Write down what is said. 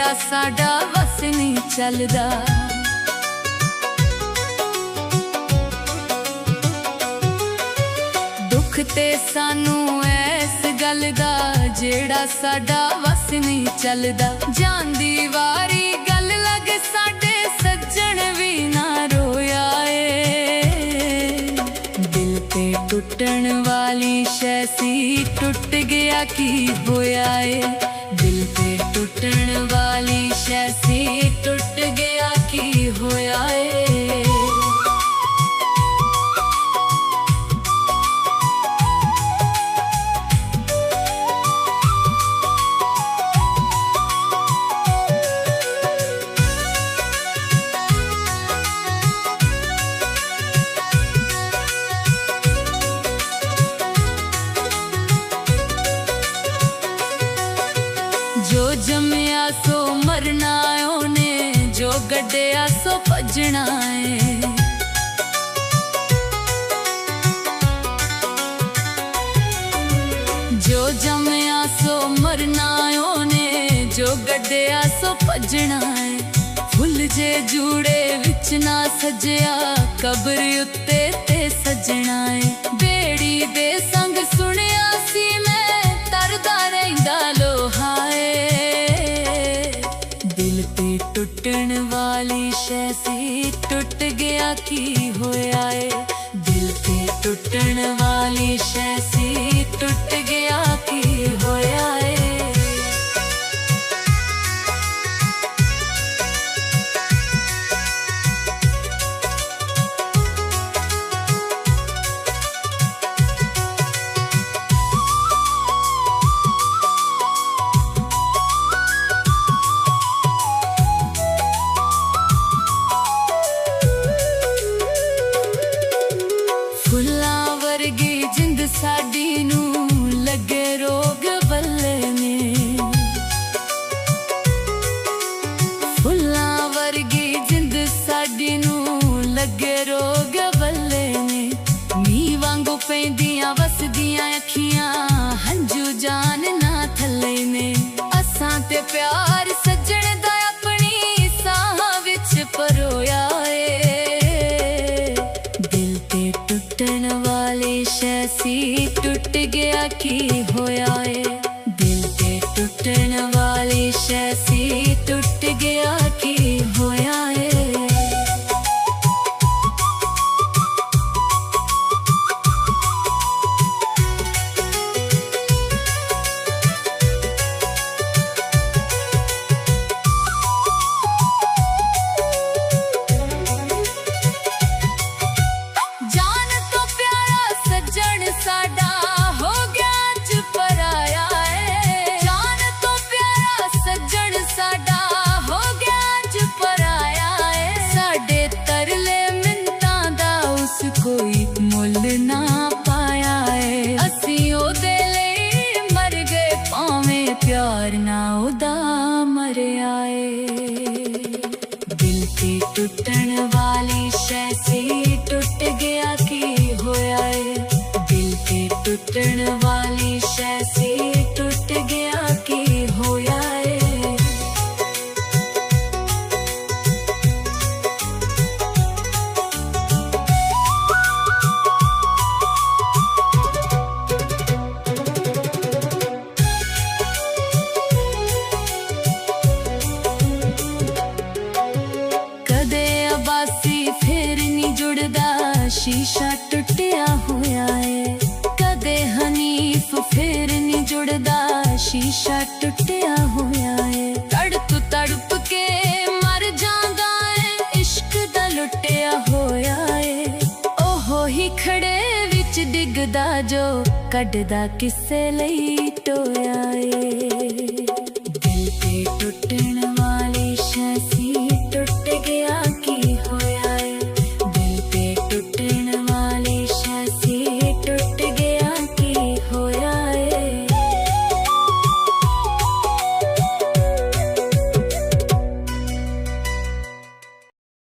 जेड़ा साडा वस नहीं चलदा। दुख ते सानू ऐस गल दा जेड़ा साडा वस नहीं चलदा। जान दी वारी गल लग साडे सज्जण भी ना रोया ए। दिल ते टुटण वाली शै सी टुट गया की होया ए। दिल ते टुटण वाली शै सी टुट गया की होया ए। जो जमया सो मरना ओने, जो गड्ढिया सो भजना है। जो जमया सो मरना ओने, जो गड्ढिया सो भजना है। फुल जे जूड़े विच ना सजया, कबर उत्ते ते सजना है। बेड़ी दे संग सुनिया सी मैं तरदा रहिंदा लोहा ए। दिल ते टुटण वाली शै सी टुट गया की होया ए। दिल ते टुटण वाली शै सी टुट गया की होया ए। फुल्लां वर्गी जिंद साडी नू लगे रोग बल्ले ने। फुल्लां वर्गी जिंद साडी नू लगे रोग बल्ले ने। मींह वांगू पैंदियां वसदियां अखियां, हंजू जान ना थल्ले ने। असां ते प्यार सज्जण दा अपनी साहां विच परोया ए। टुटण वाली शै सी टुट गया की होया ए। दिल ते टुटण वाली शै सी टुट गया की होया ए। साडा हो गया अज पराया ए। जान तो प्यारा सज्जण साडा हो गया अज पराया ए। साडे तरले मिन्नतां दा उस कोई मुल ना पाया ए। असीं ओदे लई मर गए भावें प्यार ना ओदा मरिया ए। दिल ते टुटण वाली शै सी टुट गया की होया ए। दिल ते टुटण वाली शै सी टुट गया की होया ए। कदे अबासी फिर नी जुड़दा, शीशा टुटिया होया ए। कदे हनीफ फिर नी जुड़दा, शीशा टुटिया होया ए। तड़प तड़प के मर जांदा ए, इश्क दा लुटिया होया ए। ओहो ही खड़े विच डिगदा जो कढदा किसे लई टोया ए। दिल ते टुटण